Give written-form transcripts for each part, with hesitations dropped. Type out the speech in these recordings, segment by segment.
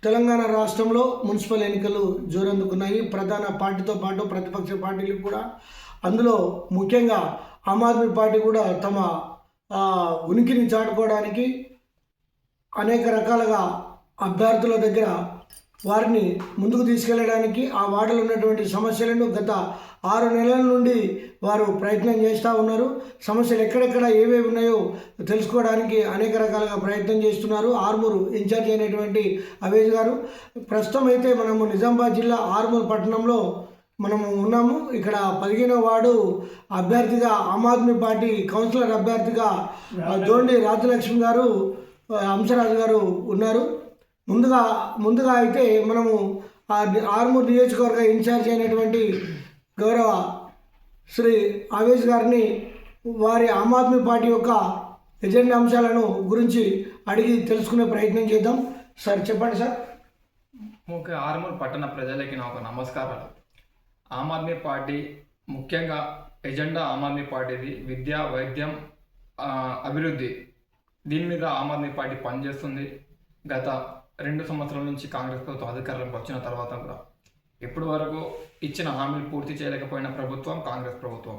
తెలంగాణ రాష్ట్రంలో మున్సిపల్ ఎన్నికలు జోరందుకున్నాయి. ప్రధాన పార్టీతో పాటు ప్రతిపక్ష పార్టీలు కూడా, అందులో ముఖ్యంగా ఆమ్ ఆద్మీ పార్టీ కూడా తమ ఉనికిని చాటుకోవడానికి అనేక రకాలుగా అభ్యర్థుల దగ్గర వారిని ముందుకు తీసుకెళ్ళడానికి, ఆ వార్డులో ఉన్నటువంటి సమస్యలను గత 6 నెలల నుండి వారు ప్రయత్నం చేస్తూ ఉన్నారు. సమస్యలు ఎక్కడెక్కడ ఏవేవి ఉన్నాయో తెలుసుకోవడానికి అనేక రకాలుగా ప్రయత్నం చేస్తున్నారు. ఆర్మూరు ఇన్ఛార్జ్ అయినటువంటి అవేజ్ గారు, ప్రస్తుతం అయితే మనము నిజామాబాద్ జిల్లా ఆర్మూరు పట్టణంలో మనము ఉన్నాము. ఇక్కడ 15వ వార్డు అభ్యర్థిగా ఆమ్ ఆద్మీ పార్టీ కౌన్సిలర్ అభ్యర్థిగా దోండి రాజలక్ష్మి గారు, హంసరాజు గారు ఉన్నారు. ముందుగా అయితే మనము ఆర్మూరు నియోజకవర్గ ఇన్ఛార్జ్ అయినటువంటి గౌరవ శ్రీ అవేజ్ గారిని వారి ఆమ్ ఆద్మీ పార్టీ యొక్క ఎజెండా అంశాలను గురించి అడిగి తెలుసుకునే ప్రయత్నం చేద్దాం. సార్ చెప్పండి సార్. ఆర్మూరు పట్టణ ప్రజలకి నాకు నమస్కారాలు. ఆమ్ ఆద్మీ పార్టీ ముఖ్యంగా ఎజెండా ఆమ్ ఆద్మీ పార్టీది విద్య, వైద్యం, అభివృద్ధి. దీని మీద ఆమ్ ఆద్మీ పార్టీ పనిచేస్తుంది. గత 2 సంవత్సరాల నుంచి కాంగ్రెస్ ప్రభుత్వం అధికారంలోకి వచ్చిన తర్వాత కూడా ఇప్పటి వరకు ఇచ్చిన హామీలు పూర్తి చేయలేకపోయిన ప్రభుత్వం కాంగ్రెస్ ప్రభుత్వం.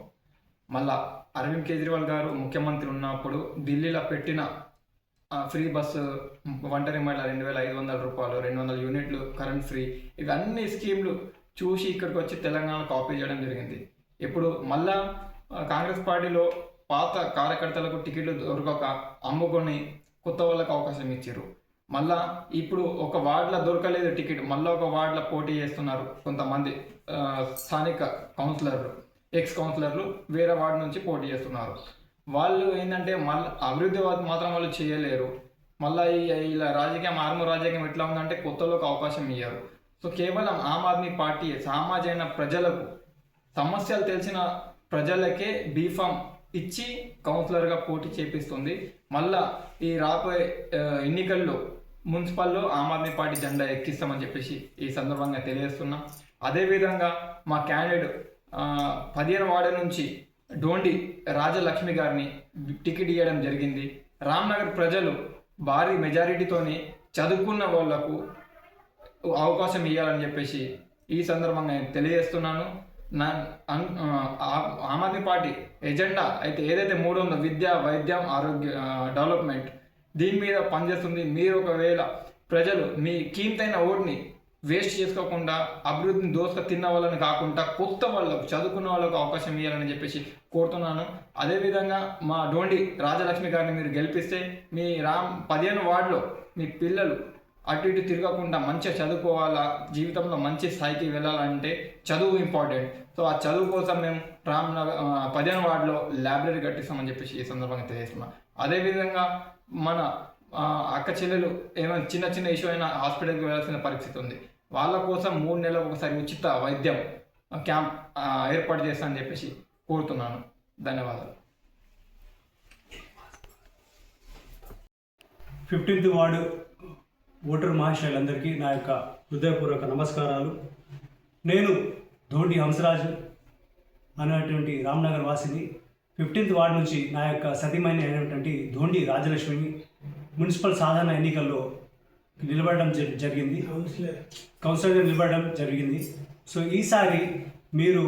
మళ్ళా అరవింద్ కేజ్రీవాల్ గారు ముఖ్యమంత్రి ఉన్నప్పుడు ఢిల్లీలో పెట్టిన ఫ్రీ బస్సు, ఒంటరి మహిళ 2,500 రూపాయలు, 200 యూనిట్లు కరెంట్ ఫ్రీ, ఇవన్నీ స్కీమ్లు చూసి ఇక్కడికి వచ్చి తెలంగాణ కాపీ చేయడం జరిగింది. ఇప్పుడు మళ్ళా కాంగ్రెస్ పార్టీలో పాత కార్యకర్తలకు టికెట్లు దొరకక అమ్ముకొని కొత్త వాళ్ళకి అవకాశం ఇచ్చారు. మళ్ళా ఇప్పుడు ఒక వార్డులో దొరకలేదు టికెట్, మళ్ళీ ఒక వార్డులో పోటీ చేస్తున్నారు కొంతమంది స్థానిక కౌన్సిలర్లు, ఎక్స్ కౌన్సిలర్లు వేరే వార్డు నుంచి పోటీ చేస్తున్నారు. వాళ్ళు ఏంటంటే మళ్ళీ అభివృద్ధి మాత్రం వాళ్ళు చేయలేరు. మళ్ళీ ఇలా రాజకీయం, ఆర్మూరు రాజకీయం ఎట్లా ఉందంటే కొత్తలోకి అవకాశం ఇయ్యారు. సో కేవలం ఆమ్ ఆద్మీ పార్టీ సామాజిక ప్రజలకు, సమస్యలు తెలిసిన ప్రజలకే బీఫామ్ ఇచ్చి కౌన్సిలర్గా పోటీ చేపిస్తుంది. మళ్ళా ఈ రాబోయే ఎన్నికల్లో మున్సిపల్లో ఆమ్ ఆద్మీ పార్టీ జెండా ఎక్కిస్తామని చెప్పేసి ఈ సందర్భంగా తెలియజేస్తున్నాం. అదేవిధంగా మా క్యాండిడేట్ 15వ వార్డు నుంచి డోండి రాజలక్ష్మి గారిని టికెట్ ఇవ్వడం జరిగింది. రామ్నగర్ ప్రజలు భారీ మెజారిటీతోని చదువుకున్న వాళ్లకు అవకాశం ఇవ్వాలని చెప్పేసి ఈ సందర్భంగా నేను తెలియజేస్తున్నాను. ఆమ్ ఆద్మీ పార్టీ ఎజెండా అయితే ఏదైతే 3 ఉందో విద్య, వైద్యం, ఆరోగ్య, డెవలప్మెంట్, దీని మీద పనిచేస్తుంది. మీరు ఒకవేళ ప్రజలు మీ కీమతైన ఓటుని వేస్ట్ చేసుకోకుండా అభివృద్ధిని దోసుక తిన్న వాళ్ళని కాకుండా కొత్త వాళ్ళకు, చదువుకున్న వాళ్ళకు అవకాశం ఇవ్వాలని చెప్పేసి కోరుతున్నాను. అదేవిధంగా మా డోండి రాజలక్ష్మి గారిని మీరు గెలిపిస్తే మీ 15వ వార్డులో మీ పిల్లలు అటు ఇటు తిరగకుండా మంచిగా చదువుకోవాలా, జీవితంలో మంచి స్థాయికి వెళ్ళాలంటే చదువు ఇంపార్టెంట్. సో ఆ చదువు కోసం మేము 15వ వార్డులో లైబ్రరీ కట్టిస్తామని చెప్పేసి ఈ సందర్భంగా తెలియజేస్తున్నాం. అదేవిధంగా మన అక్క చెల్లెలు ఏమైనా చిన్న ఇష్యూ అయినా హాస్పిటల్కి వెళ్ళాల్సిన పరిస్థితి ఉంది. వాళ్ళ కోసం 3 నెలలకు ఒకసారి ఉచిత వైద్యం క్యాంప్ ఏర్పాటు చేస్తామని చెప్పేసి కోరుతున్నాను. ధన్యవాదాలు. 15th వార్డు ఓటర్ మహాశయులందరికీ నా యొక్క హృదయపూర్వక నమస్కారాలు. నేను దోండి హంసరాజు అనేటువంటి రామ్నగర్ వాసిని. 15th వార్డు నుంచి నా యొక్క సతీమణి అయినటువంటి దోండి రాజలక్ష్మిని మున్సిపల్ సాధారణ ఎన్నికల్లో నిలబడడం జరిగింది, కౌన్సిలర్గా నిలబడడం జరిగింది. సో ఈసారి మీరు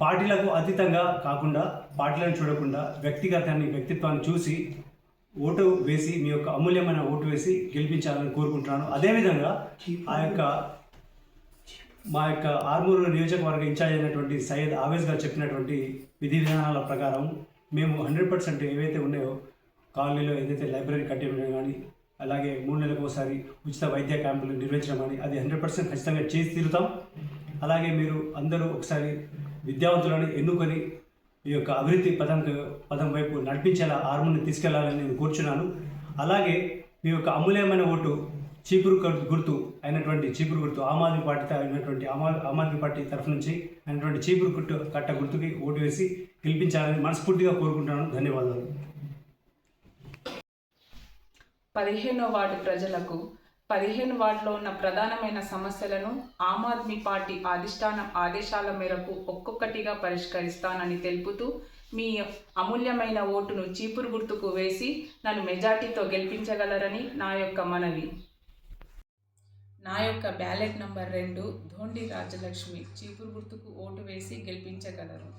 పార్టీలకు అతీతంగా కాకుండా, పార్టీలను చూడకుండా వ్యక్తిత్వాన్ని చూసి ఓటు వేసి, మీ యొక్క అమూల్యమైన ఓటు వేసి గెలిపించాలని కోరుకుంటున్నాను. అదేవిధంగా మా యొక్క ఆర్మూరు నియోజకవర్గ ఇన్ఛార్జ్ అయినటువంటి సయ్యద్ ఆవేజ్ గారు చెప్పినటువంటి విధి విధానాల ప్రకారం మేము 100% ఏవైతే ఉన్నాయో, కాలనీలో ఏదైతే లైబ్రరీ కట్టించడం కానీ, అలాగే 3 నెలలకు ఒకసారి ఉచిత వైద్య క్యాంపులు నిర్వహించడం కానీ, అది 100% ఖచ్చితంగా చేసి తీరుతాం. అలాగే మీరు అందరూ ఒకసారి విద్యావంతులను ఎన్నుకొని ఈ యొక్క అభివృద్ధి పదం వైపు నడిపించేలా ఆర్మూర్ని తీసుకెళ్లాలని నేను కోరుచున్నాను. అలాగే మీ యొక్క అమూల్యమైన ఓటు చీపురు గుర్తు ఆమ్ ఆద్మీ పార్టీ అయినటువంటి ఆమ్ ఆద్మీ పార్టీ తరఫు నుంచి అయినటువంటి చీపురు కట్ట గుర్తుకి ఓటు వేసి గెలిపించాలని మనస్ఫూర్తిగా కోరుకుంటున్నాను. ధన్యవాదాలు. 15వ వార్డు ప్రజలకు 15 వార్డులో ఉన్న ప్రధానమైన సమస్యలను ఆమ్ ఆద్మీ పార్టీ ఆదేశాల మేరకు ఒక్కొక్కటిగా పరిష్కరిస్తానని తెలుపుతూ మీ అమూల్యమైన ఓటును చీపురు గుర్తుకు వేసి నన్ను మెజార్టీతో గెలిపించగలరని నా యొక్క మనవి. నా యొక్క బ్యాలెట్ నంబర్ 2 ధోండి రాజలక్ష్మి. చీపురు గుర్తుకు ఓటు వేసి గెలిపించగలరు.